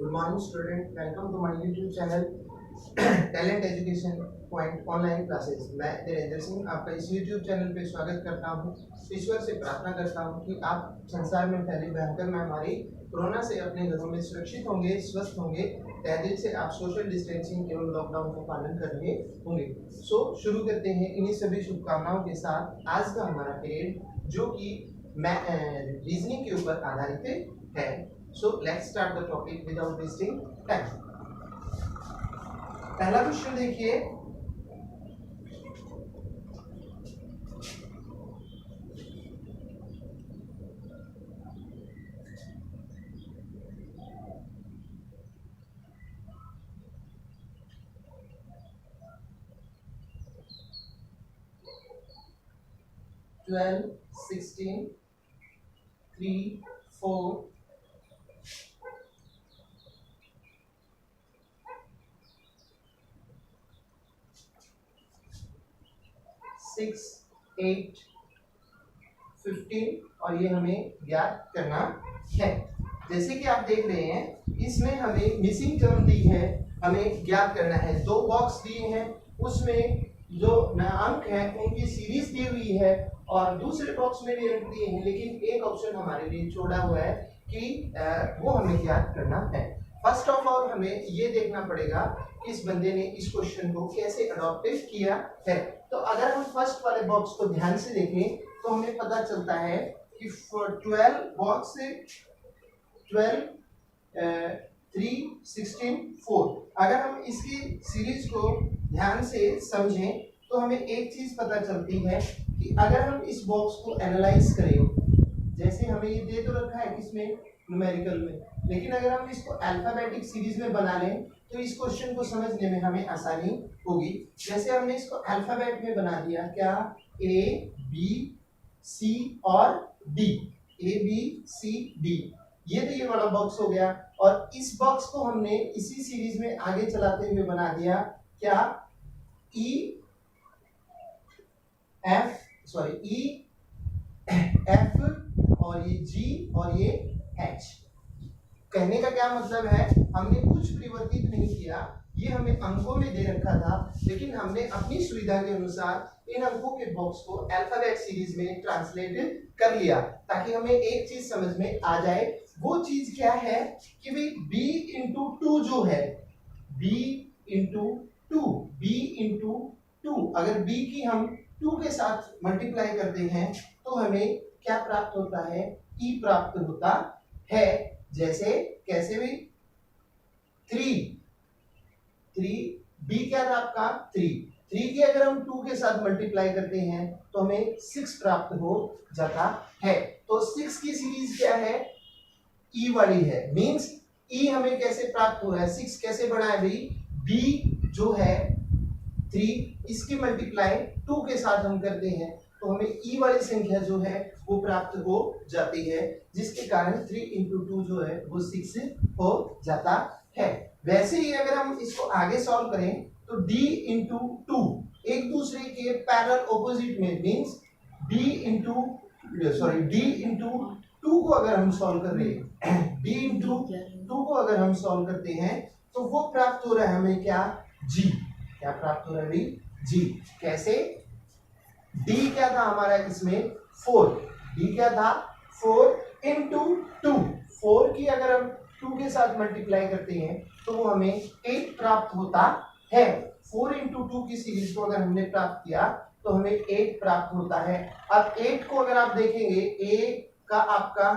Good morning, student. Welcome to my YouTube channel talent education point online classes. मैं धीरेन्द्र सिंह आपका इस YouTube channel पे स्वागत करता हूँ। ईश्वर से प्रार्थना करता हूँ कि आप संसार में फैली भयंकर महामारी कोरोना से अपने घरों में सुरक्षित होंगे, स्वस्थ होंगे। तहे दिल से आप सोशल डिस्टेंसिंग एवं लॉकडाउन का पालन कर रहे होंगे। शुरू करते हैं इन्हीं सभी शुभकामनाओं के साथ आज का हमारा पीरियड, जो कि रीजनिंग के ऊपर आधारित है। So let's start the topic without wasting time. पहला क्वेश्चन देखिए, ट्वेल्व 16 3 4 6 8 15 और ये हमें ज्ञात करना है। जैसे कि आप देख रहे हैं, इसमें हमें मिसिंग टर्म दी है, हमें ज्ञात करना है। दो बॉक्स दिए हैं, उसमें जो अंक है उनकी सीरीज दी हुई है और दूसरे बॉक्स में भी अंक दिए हैं, लेकिन एक ऑप्शन हमारे लिए छोड़ा हुआ है कि वो हमें ज्ञात करना है। फर्स्ट ऑफ ऑल हमें ये देखना पड़ेगा कि इस बंदे ने इस क्वेश्चन को कैसे अडॉप्ट किया है। तो अगर हम फर्स्ट वाले बॉक्स को ध्यान से देखें तो हमें पता चलता है कि 12 बॉक्स से 12 3 16 4, अगर हम इसकी सीरीज को ध्यान से समझें तो हमें एक चीज पता चलती है कि अगर हम इस बॉक्स को एनालाइज करें, जैसे हमें ये दे तो रखा है किसमें, न्यूमेरिकल में, लेकिन अगर हम इसको अल्फाबेटिक सीरीज में बना लें तो इस क्वेश्चन को समझने में हमें आसानी होगी। जैसे हमने इसको अल्फाबेट में बना दिया, क्या ए बी सी और D, A B C D, ये तो ये वाला बॉक्स हो गया। और इस बॉक्स को हमने इसी सीरीज में आगे चलाते हुए बना दिया, क्या ई एफ और ये जी और ये एच। कहने का क्या मतलब है, हमने कुछ परिवर्तित नहीं किया, ये हमें अंकों में दे रखा था, लेकिन हमने अपनी सुविधा के अनुसार इन अंकों के बॉक्स को अल्फाबेट सीरीज में ट्रांसलेट कर लिया, ताकि हमें एक चीज समझ में आ जाए। वो चीज क्या है कि भाई b इंटू 2 जो है, b इंटू 2, अगर b की हम 2 के साथ मल्टीप्लाई करते हैं तो हमें क्या प्राप्त होता है, e प्राप्त होता है। जैसे कैसे भी 3 b क्या था आपका 3 की अगर हम 2 के साथ मल्टीप्लाई करते हैं तो हमें 6 प्राप्त हो जाता है। तो 6 की सीरीज क्या है, e वाली है, मींस e हमें कैसे प्राप्त हो रहा है, 6 कैसे बना है भाई, b जो है 3, इसकी मल्टीप्लाई 2 के साथ हम करते हैं तो हमें e वाली संख्या जो है वो प्राप्त हो जाती है, जिसके कारण 3 इंटू 2 जो है वो 6 हो जाता है। वैसे ही अगर हम इसको आगे सॉल्व करें तो d इंटू 2 एक दूसरे के पैरेलल ऑपोजिट में, मींस d इंटू 2 को अगर हम सॉल्व कर रहे हैं, d इंटू 2 को अगर हम सॉल्व करते हैं तो वो प्राप्त हो रहा है हमें क्या, g, क्या प्राप्त हो रहा है g। कैसे, d क्या था हमारा इसमें 4, d क्या था 4 इंटू 2, 4 की अगर हम 2 के साथ मल्टीप्लाई करते हैं तो वो हमें 8 प्राप्त होता है। 4 इंटू 2 की सीरीज को अगर हमने प्राप्त किया तो हमें 8 प्राप्त होता है। अब 8 को अगर आप देखेंगे, a का आपका,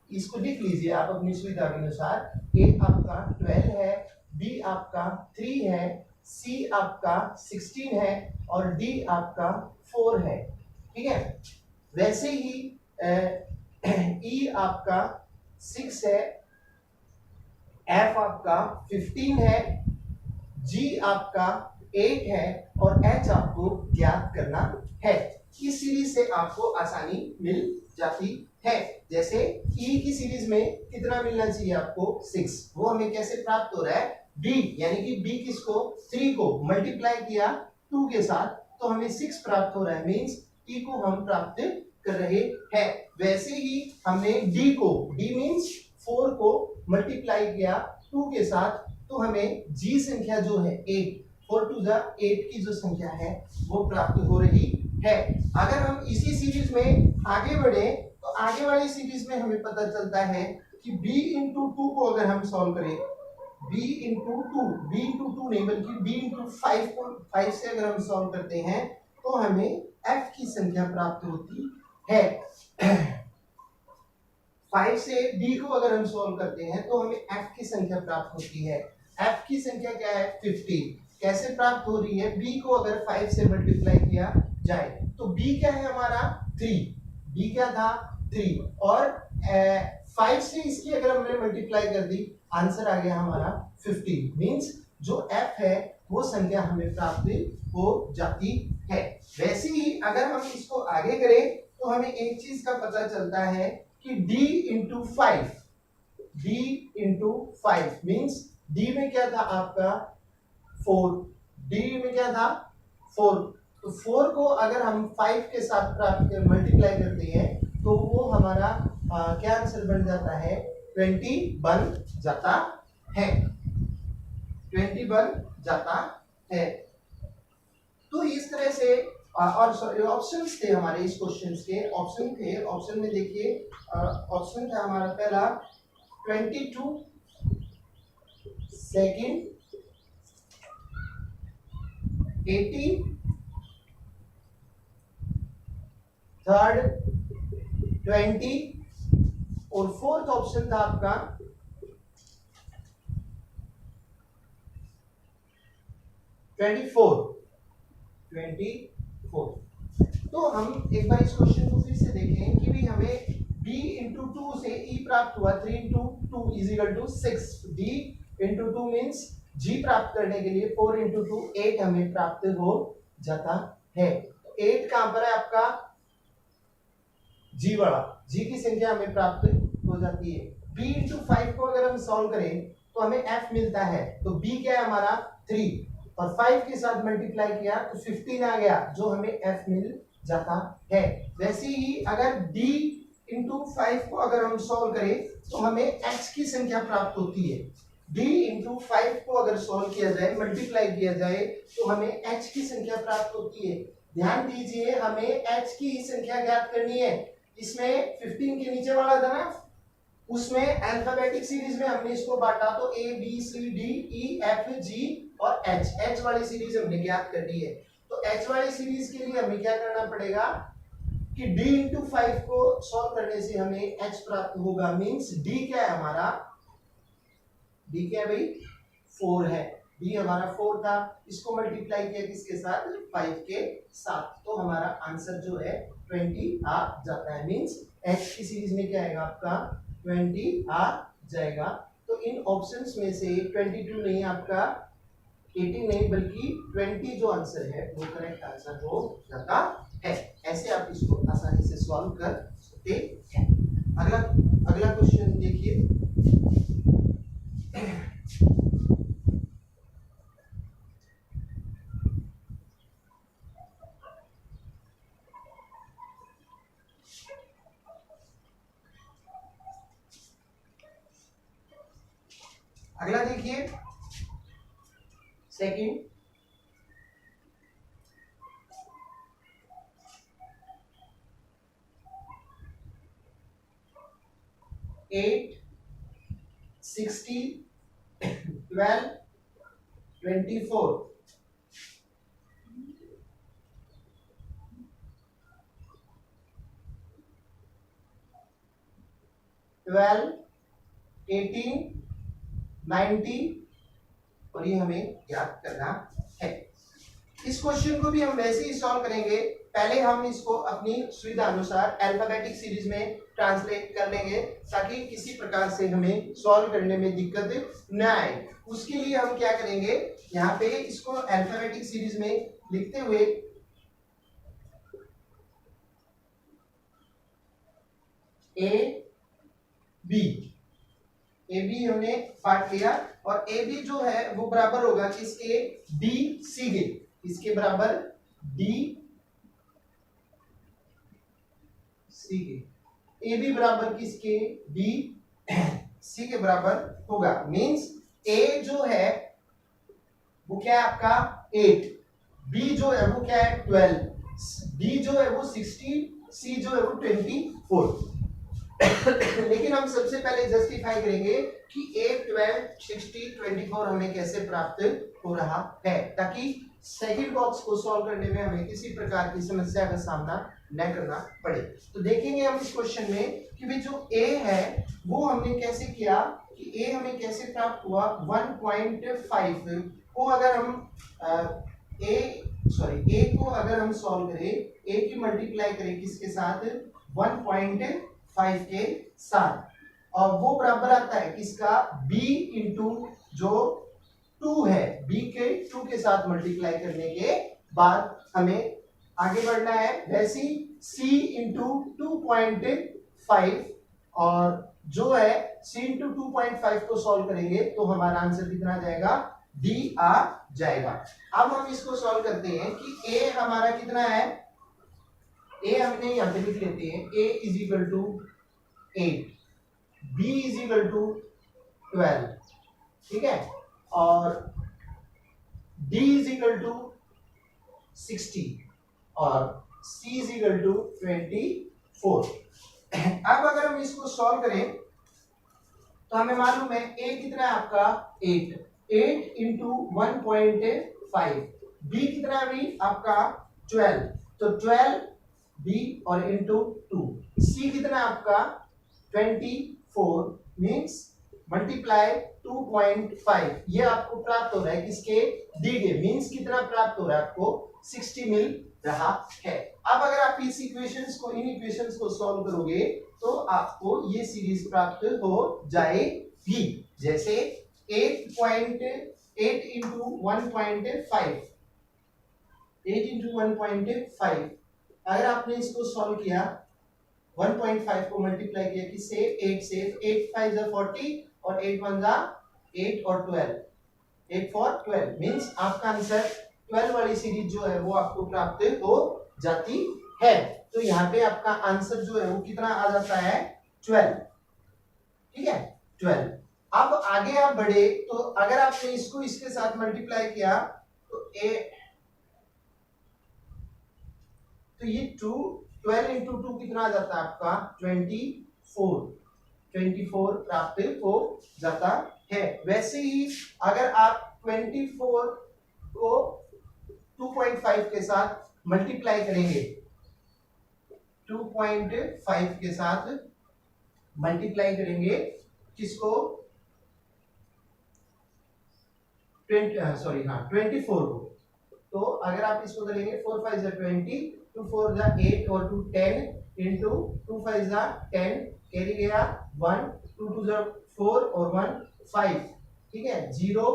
इसको लिख लीजिए आप अपनी सुविधा के अनुसार, a आपका 12 है, b आपका 3 है, c आपका 16 है और d आपका 4 है, ठीक है। वैसे ही e आपका 6 है, f आपका 15 है, g आपका 8 है और h आपको ज्ञात करना है। इस सीरीज से आपको आसानी मिल जाती है। जैसे e की सीरीज में कितना मिलना चाहिए आपको, 6, वो हमें कैसे प्राप्त हो रहा है, b, यानी कि b किसको, 3 को मल्टीप्लाई किया 2 के साथ तो हमें 6 प्राप्त हो रहा है, मींस e को हम प्राप्त कर रहे हैं। वैसे ही हमने d को, d मींस 4 को मल्टीप्लाई किया 2 के साथ, तो हमें जी संख्या जो है 8, 4 टू द 8 की जो संख्या है वो प्राप्त हो रही है। अगर हम इसी सीरीज में आगे बढ़े तो आगे वाली सीरीज में हमें पता चलता है कि b इंटू 2 को अगर हम सॉल्व करें, b इंटू 2, b इंटू 2 नहीं बल्कि b इंटू 5 को 5 से अगर हम सॉल्व करते हैं तो हमें f की संख्या प्राप्त होती है। 5 से d को अगर हम सॉल्व करते हैं तो हमें f की संख्या प्राप्त होती है। f की संख्या क्या है? 50। कैसे प्राप्त हो रही है? b को अगर 5 से मल्टीप्लाई किया जाए तो b क्या है हमारा? 3। b क्या था? 3 और 5 से इसकी अगर हमने मल्टीप्लाई कर दी, आंसर आ गया हमारा 50। मींस जो f है वो संख्या हमें प्राप्त हो जाती है। वैसे ही अगर हम इसको आगे करें तो हमें एक चीज का पता चलता है कि d into 5, d into 5 means d में क्या था आपका? 4। d में क्या था? 4। तो 4 को अगर हम 5 के साथ प्राप्त मल्टीप्लाई करते हैं तो वो हमारा क्या आंसर बन जाता है? 20 बन जाता है। 20 बन जाता है। तो इस तरह से और ऑप्शंस थे हमारे इस क्वेश्चंस के। ऑप्शन थे, ऑप्शन में देखिए ऑप्शन था हमारा पहला 22, सेकंड 18, थर्ड 20 और फोर्थ ऑप्शन था आपका 24। तो हम एक बार इस क्वेश्चन को फिर से देखें कि भी हमें b इंटू 2 से e प्राप्त हुआ। 3 into 2 is equal to 6। d into 2 means g प्राप्त करने के लिए 4 इंटू 2 8 हमें प्राप्त हो जाता है। 8 कहां पर है आपका? g वाला, g की संख्या हमें प्राप्त हो जाती है। b इंटू 5 को अगर हम सॉल्व करें तो हमें f मिलता है। तो b क्या है हमारा? 3 और 5 के साथ मल्टीप्लाई किया तो 15 आ गया जो हमें f मिल जाता है। वैसे ही अगर d इंटू 5 को अगर हम सॉल्व करें तो हमें h की संख्या प्राप्त होती है। d इंटू 5 को अगर सॉल्व किया जाए, मल्टीप्लाई किया जाए तो हमें h की संख्या प्राप्त होती है। ध्यान दीजिए हमें h की ही संख्या ज्ञात करनी है। इसमें 15 के नीचे वाला था ना, उसमें अल्फाबेटिक सीरीज में हमने इसको बांटा तो a b c d e f g और h वाली सीरीज हमने ज्ञात कर दी है। तो h वाली सीरीज के लिए हमें क्या करना पड़ेगा कि d इंटू 5 को सॉल्व करने से हमें h प्राप्त होगा। मींस d क्या है हमारा? d क्या है भाई? 4 है। d हमारा 4 था, इसको मल्टीप्लाई किया किसके साथ? 5 के साथ, तो हमारा आंसर जो है 20 आ जाता है। मींस h की सीरीज में क्या आएगा आपका? 20 आ जाएगा। तो इन ऑप्शंस में से 22 नहीं, आपका 18 नहीं बल्कि 20 जो आंसर है वो करेक्ट आंसर हो जाता है। ऐसे आप इसको आसानी से सॉल्व कर सकते हैं। अगला क्वेश्चन देखिए। अगला देखिए सेकंड, एट 60 12 24 12 18 90 और ये हमें याद करना है। इस क्वेश्चन को भी हम वैसे ही सॉल्व करेंगे। पहले हम इसको अपनी सुविधा अनुसार अल्फाबेटिक सीरीज में ट्रांसलेट कर लेंगे ताकि किसी प्रकार से हमें सॉल्व करने में दिक्कत न आए। उसके लिए हम क्या करेंगे, यहाँ पे इसको अल्फाबेटिक सीरीज में लिखते हुए ए बी हमने पार्ट लिया और ए बी जो है वो बराबर होगा किसके? डी सी के। इसके बराबर डी सी के। ए बी बराबर किसके? डी सी के बराबर होगा। मींस ए जो है वो क्या है आपका 8, बी जो है वो क्या है 12, डी जो है वो 16, सी जो है वो 24। लेकिन हम सबसे पहले जस्टिफाई करेंगे कि 8, 12, 60, 24 हमें कैसे प्राप्त हो रहा है, ताकि सेकंड बॉक्स को सॉल्व करने में हमें किसी प्रकार की समस्या का सामना न करना पड़े। तो देखेंगे हम इस क्वेश्चन में कि भाई जो ए है वो हमने कैसे किया, कि ए हमें कैसे प्राप्त हुआ 1.5 को अगर हम ए को अगर हम सॉल्व करें, ए की मल्टीप्लाई करें किसके साथ 1.5 के साथ, और वो बराबर आता है किसका b इंटू जो 2 है, b के 2 के साथ मल्टीप्लाई करने के बाद हमें आगे बढ़ना है। वैसे c इंटू 2.5 और जो है c इंटू 2.5 को सॉल्व करेंगे तो हमारा आंसर कितना आ जाएगा d आ जाएगा। अब हम इसको सॉल्व करते हैं कि a हमारा कितना है, a हमने यहां पे लिख लेते हैं a is equal to 8, b is equal to 12, ठीक है, और d इज इक्वल टू 60 और c इज इक्वल टू 24। अब अगर हम इसको सॉल्व करें तो हमें मालूम है a कितना है आपका 8 इंटू 1.5, b कितना है भी आपका 12, तो 12 b और इंटू 2, c कितना है आपका 24 मीन्स मल्टीप्लाई 2.5, ये आपको प्राप्त हो रहा है किसके दी गए, मीन्स कितना प्राप्त हो रहा है आपको 60 मिल रहा है। अब अगर आप इस इक्वेशंस को इन इक्वेशंस को सॉल्व करोगे तो आपको ये सीरीज प्राप्त हो जाएगी, जैसे 8 इंटू 1.5, 8 इंटू 1.5 अगर आपने इसको सॉल्व किया 1.5 को मल्टीप्लाई किया किससे 8 से, 8 5 जा 40 और 8 1 जा 8 और 12, 8 4 12 मींस आपका आंसर 12 वाली सीरीज जो है वो आपको प्राप्त हो जाती है। तो यहाँ पे आपका आंसर जो है वो कितना आ जाता है 12, ठीक है 12। अब आगे आप बढ़े तो अगर आपने इसको इसके साथ मल्टीप्लाई किया तो ये 12 इंटू 2 कितना आ जाता है आपका 24 प्राप्त हो जाता है। वैसे ही अगर आप 24 को 2.5 के साथ मल्टीप्लाई करेंगे, 2.5 के साथ मल्टीप्लाई करेंगे किसको 24 को, तो अगर आप इसको करेंगे 4 5 जा 20, 2 4 जा 8 और 2 10 इंटू 2 5 जा 10 कैरी गया 1, 2 2 जा 4 और 1 5, ठीक है 0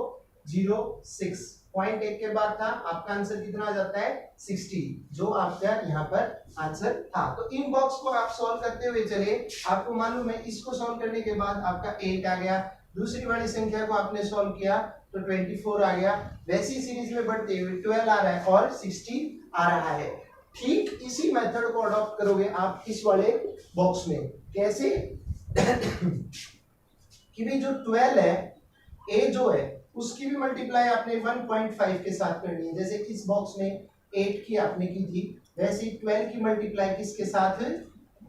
0 6, पॉइंट 1 के बाद था आपका आंसर कितना आ जाता है 60, जो आपका यहाँ पर आंसर था। तो इन बॉक्स को आप सॉल्व करते हुए चले, आपको मालूम है इसको सॉल्व करने के बाद आपका 8 आ गया, दूसरी वाली संख्या को आपने सॉल्व किया तो 24 आ गया, वैसी सीरीज में बढ़ते हुए 12 आ रहा है और 60 आ रहा है। ठीक इसी मेथड को अडॉप्ट करोगे आप इस वाले बॉक्स में, कैसे कि भाई जो 12 है ए जो है उसकी भी मल्टीप्लाई आपने 1.5 के साथ करनी है, जैसे इस बॉक्स में 8 की आपने की थी, वैसे 12 की मल्टीप्लाई किसके साथ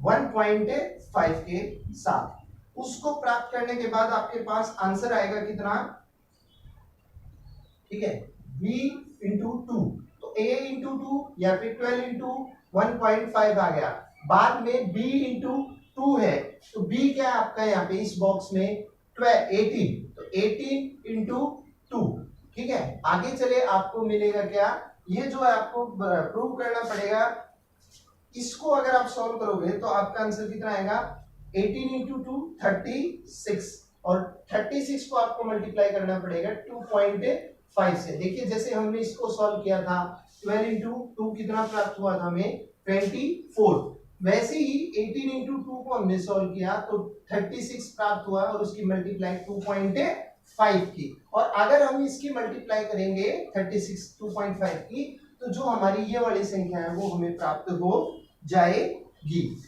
1.5 के साथ, उसको प्राप्त करने के बाद आपके पास आंसर आएगा कितना, ठीक है b इंटू 2, तो a इंटू 2 या फिर 12 इंटू 1.5 आ गया, बाद में b इंटू 2 है, तो b क्या है आपका यहाँ पे इस बॉक्स में 18, तो 18 इंटू 2, ठीक है। आगे चले आपको मिलेगा क्या, ये जो है आपको प्रूव करना पड़ेगा, इसको अगर आप सॉल्व करोगे तो आपका आंसर कितना आएगा 18 इंटू 2 36, और 36 को आपको मल्टीप्लाई करना पड़ेगा 2.5 से। देखिए जैसे हमने इसको सॉल्व किया था 12 इंटू 2 कितना प्राप्त हुआ था हमें 24, वैसे ही 18 इंटू 2 को हमने सॉल्व किया तो 36 प्राप्त हुआ और उसकी मल्टीप्लाई 2.5 की, और अगर हम इसकी मल्टीप्लाई करेंगे 36 2.5 की तो जो हमारी ये वाली संख्या है वो हमें प्राप्त हो जाएगी,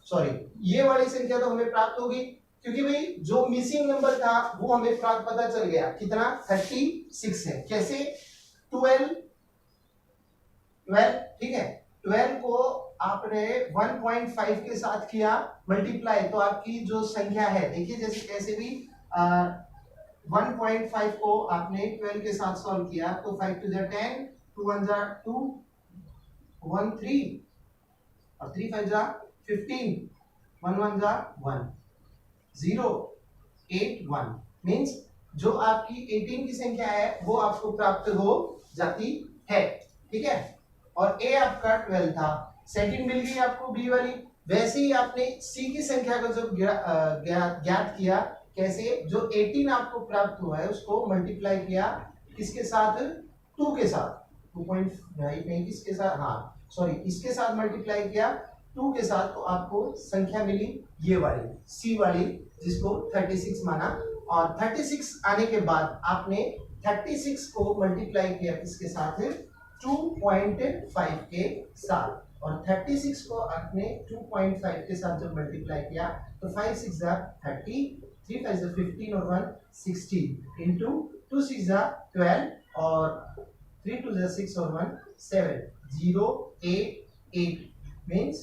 सॉरी ये वाली संख्या तो हमें प्राप्त होगी क्योंकि भाई जो मिसिंग नंबर था वो हमें पता चल गया कितना 36 है। कैसे 12 ठीक है 12 को आपने 1.5 के साथ किया मल्टीप्लाई तो आपकी जो संख्या है देखिए जैसे कैसे भी 1.5 को आपने 12 के साथ सॉल्व किया तो 5 टू 10 2 1 2 1 3 और 3 5 15 1 1 1 0 8 1 मीन्स जो आपकी 18 की संख्या है वो आपको प्राप्त हो जाती है। ठीक है और ए आपका 12 था, सेकंड मिल गई आपको बी वाली। वैसे ही आपने सी की संख्या को जब ज्ञात किया कैसे जो 18 आपको प्राप्त हुआ है उसको मल्टीप्लाई किया किसके साथ 2 के साथ 2.5 किसके साथ हाँ सॉरी इसके साथ मल्टीप्लाई किया 2 के साथ तो आपको संख्या मिली ये वाली सी वाली जिसको 36 माना। और 36 आने के बाद आपने 36 को मल्टीप्लाई किया किसके साथ 2.5 के साथ और 36 को आपने 2.5 के साथ जब मल्टीप्लाई किया तो 5 6 30 3 5 15 और 1 16 इंटू 2 6 12 और 3 2 6 और 1 7 0 8 8 मीन्स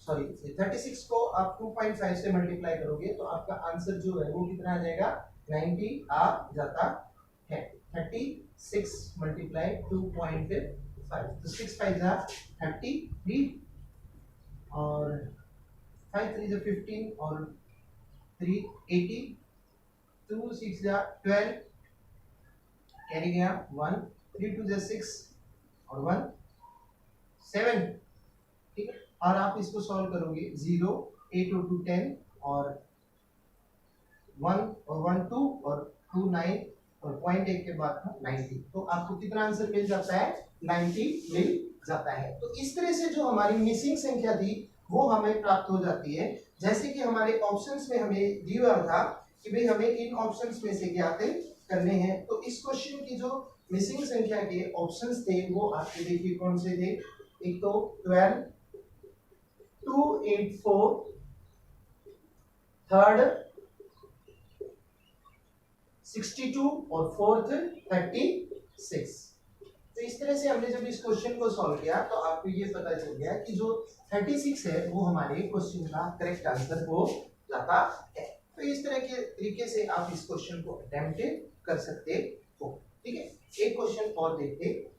सॉरी 36 को आप 2.5 से मल्टीप्लाई करोगे तो आपका आंसर जो है वो कितना आ जाएगा 90 आ जाता है। 36 मल्टीप्लाई 2.5 तो 6 5 जा 33 और 5 3 जा 15 और 3 80 2 6 जा 12 कैरी गया 1 3 2 जा 6 और 1 7 ठीक है और आप इसको सॉल्व करोगे 0 8 और 2 10 और 1 और 1 2 और 2 9 और 0.1 के बाद 90 तो आपको कितना आंसर मिल जाता है 90 मिल जाता है। तो इस तरह से जो हमारी मिसिंग संख्या थी वो हमें प्राप्त हो जाती है। जैसे कि हमारे ऑप्शंस में हमें दिया हुआ था कि भाई हमें इन ऑप्शंस में से ज्ञात करने हैं तो इस क्वेश्चन की जो मिसिंग संख्या के ऑप्शंस थे वो आपके देखिए कौन से थे। एक तो 12 284 थर्ड 62 और फोर्थ 36। तो इस तरह से हमने जब इस क्वेश्चन को सॉल्व किया तो आपको ये पता चल गया कि जो 36 है वो हमारे क्वेश्चन का करेक्ट आंसर हो जाता है। तो इस तरह के तरीके से आप इस क्वेश्चन को अटेम्प्ट कर सकते हो। ठीक है एक क्वेश्चन और देखते हैं।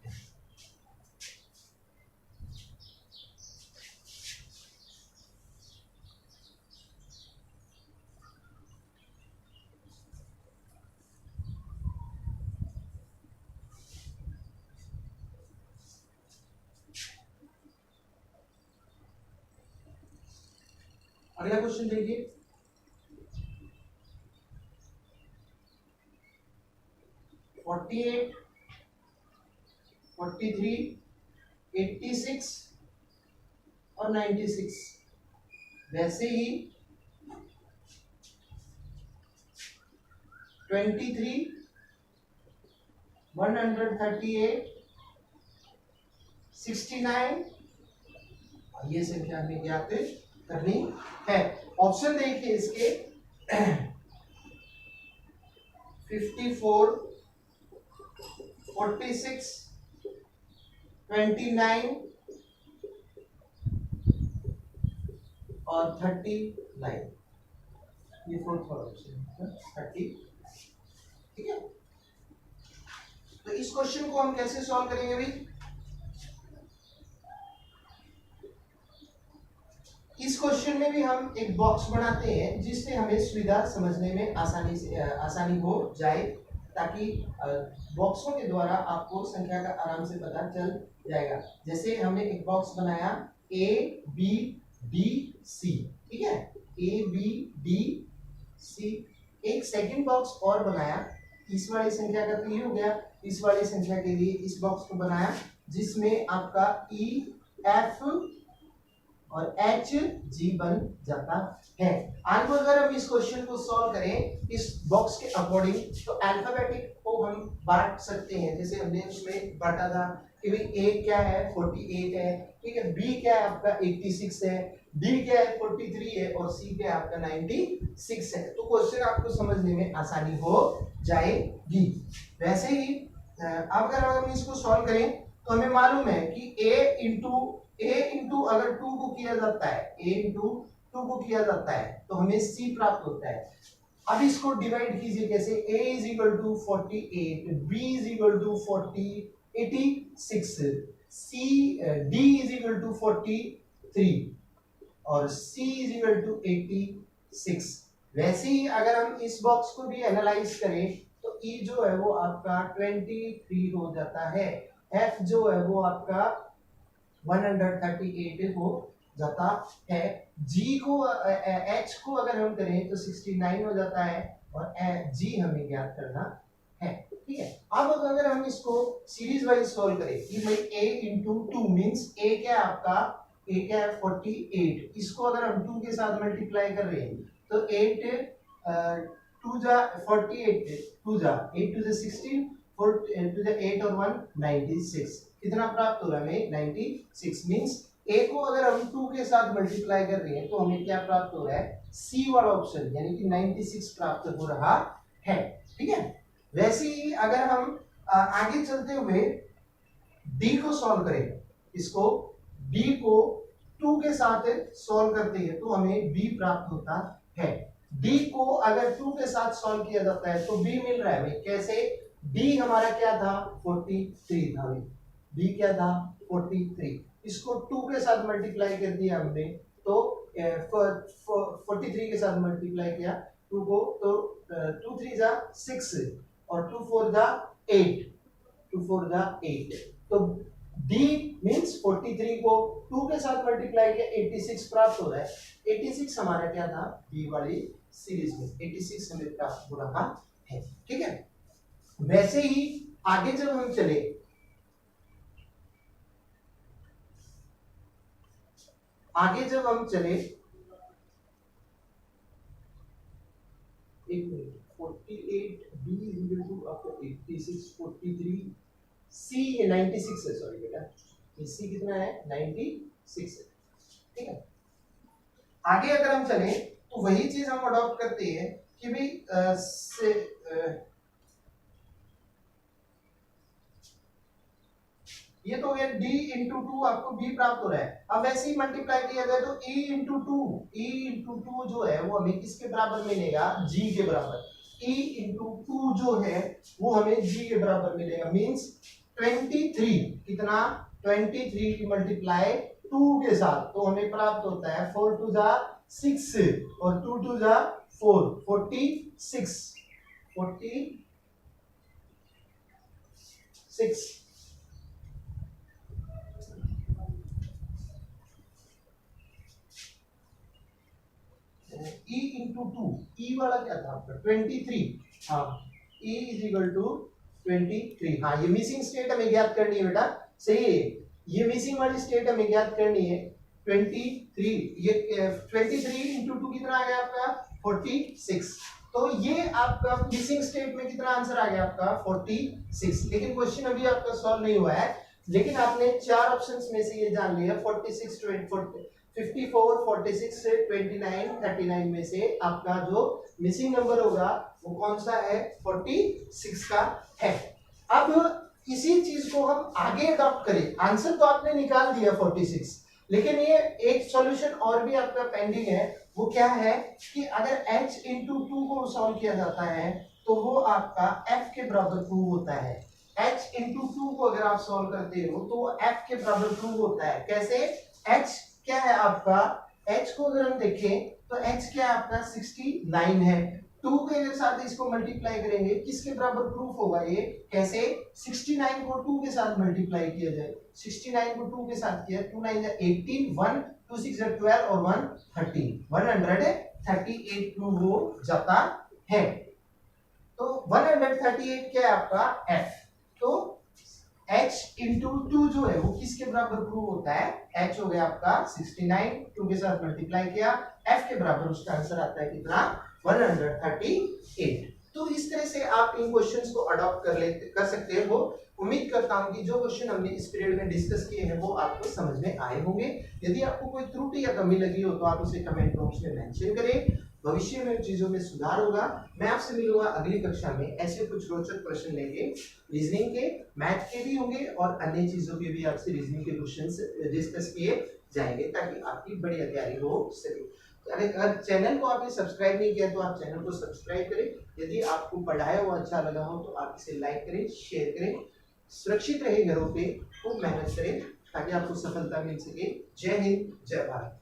अगला क्वेश्चन देखिए 48 43 86 और 96 वैसे ही 23 138 69 ये संख्या हमें ज्ञात करनी है। ऑप्शन देखिए इसके 54 46 29 और 39 ये फोर्थ ऑप्शन 30 ठीक है। तो इस क्वेश्चन को हम कैसे सॉल्व करेंगे अभी इस क्वेश्चन में भी हम एक बॉक्स बनाते हैं जिससे हमें सुविधा समझने में आसानी हो जाए ताकि बॉक्सों के द्वारा आपको संख्या का आराम से पता चल जाएगा। जैसे हमने एक बॉक्स बनाया A B D C ठीक है A B D C एक सेकंड बॉक्स और बनाया इस वाली संख्या का तो ये हो गया। इस वाली संख्या के लिए इस बॉक्स को बनाया जिसमें आपका E F और H G बन जाता है। आज अगर हम इस क्वेश्चन को सॉल्व करें इस बॉक्स के अकॉर्डिंग तो अल्फाबेटिक को हम बांट सकते हैं। जैसे हमने उसमें बांटा था कि भाई ए क्या है 48 है, ठीक है, बी क्या है आपका 86 है, डी क्या है 43 है और सी क्या है आपका 96 है। तो क्वेश्चन आपको समझने में आसानी हो जाएगी। वैसे ही अब अगर हम इसको सॉल्व करें तो हमें मालूम है कि ए इंटू अगर 2 को किया जाता है, a इंटू 2 को किया जाता है तो हमें c प्राप्त होता है। अब इसको डिवाइड कीजिए कैसे, a is equal to 48, b is equal to 86, c d is equal to 43 और c इज इक्वल टू 86। वैसे ही अगर हम इस बॉक्स को भी एनालाइज करें तो e जो है वो आपका 23 हो जाता है, f जो है वो आपका 138 हो जाता है, g को h को अगर हम करें तो 69 हो जाता है और g हमें ज्ञात करना है, ठीक है। अब अगर हम इसको सीरीज वाइज सॉल्व करें कि भाई a इंटू 2 मींस a क्या है आपका, a क्या है 48, इसको अगर हम 2 के साथ मल्टीप्लाई कर रहे हैं तो 8 2 जा 48, 2 जा 8 टू द 16, 4 टू द 8 और 1 96, कितना प्राप्त हो रहा है हमें 96 मींस a को अगर हम 2 के साथ मल्टीप्लाई कर रहे हैं तो हमें क्या प्राप्त हो रहा है, c वाला ऑप्शन यानी कि 96 प्राप्त हो रहा है, ठीक है। वैसे ही अगर हम आगे चलते हुए d को सॉल्व करें, इसको d को 2 के साथ सॉल्व करते हैं तो हमें b प्राप्त होता है। d को अगर 2 के साथ सॉल्व किया जाता है तो b मिल रहा है भाई कैसे, d हमारा क्या था 43 था भाई, b क्या था 43, इसको 2 के साथ मल्टीप्लाई कर दिया हमने तो 43 के साथ मल्टीप्लाई किया 2 को तो 2 3 जा 6 और 2 4 जा 8, 2 4 जा 8, तो d मींस 43 को 2 के साथ मल्टीप्लाई किया 86 प्राप्त हो रहा है। 86 हमारा क्या था b वाली सीरीज में 86 हमें प्राप्त हो रहा है, ठीक है। वैसे ही आगे जब हम चले एक मिनट 48 b इक्वल टू आपको 86 43 c ये 96 है, सॉरी बेटा ये c कितना है 96 है, ठीक है। आगे अगर हम चले तो वही चीज हम अडॉप्ट करते हैं कि भाई ये तो ये d इंटू 2 आपको b प्राप्त हो रहा है। अब वैसे ही मल्टीप्लाई किया जाए तो e इंटू 2 जो है वो हमें किसके बराबर मिलेगा, g के बराबर। e इंटू 2 जो है वो हमें g के बराबर मिलेगा मींस 23, कितना 23 की मल्टीप्लाई 2 के साथ तो हमें प्राप्त होता है 4 2 जा 6 और 2 2 जा 4 46 e इंटू 2 e वाला क्या था आपका 23, हाँ e इज इक्वल टू 23, हाँ ये मिसिंग स्टेट हमें ज्ञात करनी है बेटा, सही है, ये मिसिंग वाली स्टेट हमें ज्ञात करनी है 23, ये 23 इंटू 2 कितना आ गया आपका 46, तो ये आपका मिसिंग स्टेट में कितना आंसर आ गया आपका 46। लेकिन क्वेश्चन अभी आपका सॉल्व नहीं हुआ है, लेकिन आपने 4 ऑप्शंस में से ये जान लिया 46 54 46 से 29 39 में से आपका जो मिसिंग नंबर होगा वो कौन सा है 46 का है। अब इसी चीज को हम आगे अडॉप्ट करें, आंसर तो आपने निकाल दिया 46, लेकिन ये एक सॉल्यूशन और भी आपका पेंडिंग है, वो क्या है कि अगर h इंटू 2 को सॉल्व किया जाता है तो वो आपका f के बराबर प्रूव होता है। h इंटू 2 को अगर आप सॉल्व करते हो तो वो f के बराबर प्रूव होता है, कैसे, h क्या है आपका, h को अगर हम देखें तो h क्या है आपका 69 है, 2 के साथ इसको मल्टीप्लाई करेंगे किसके बराबर प्रूफ होगा ये, कैसे 69 को 2 के साथ मल्टीप्लाई किया जाए, 69 को 2 के साथ किया 2 9 जा 18 1 2 6 जा 12 और 1 13 138 प्रूव हो जाता है। तो 138 क्या है आपका f, तो h इंटू 2 जो है वो किसके बराबर प्रूव होता है, h हो गया आपका 69 2 के साथ मल्टीप्लाई किया f के बराबर उसका आंसर आता है कितना 138, तो इस तरह से आप इन क्वेश्चंस को अडॉप्ट कर सकते हो। उम्मीद करता हूं कि जो क्वेश्चन हमने इस पीरियड में डिस्कस किए हैं वो आपको समझ में आए होंगे। यदि आपको कोई त्रुटि या कमी लगी हो तो आप उसे कमेंट बॉक्स में मेंशन करें। भविष्य में चीजों में सुधार होगा। मैं आपसे मिलूंगा अगली कक्षा में, ऐसे कुछ रोचक प्रश्न लेंगे, रीजनिंग के, मैथ के भी होंगे और अन्य चीजों के भी आपसे रीजनिंग के क्वेश्चन डिस्कस किए जाएंगे ताकि आपकी बढ़िया तैयारी हो सके। अगर चैनल को आपने सब्सक्राइब नहीं किया तो आप चैनल को सब्सक्राइब करें। यदि आपको पढ़ाया हुआ अच्छा लगा हो तो आप इसे लाइक करें, शेयर करें। सुरक्षित रहे घरों पे, खूब मेहनत करें ताकि आपको सफलता मिल सके। जय हिंद, जय भारत।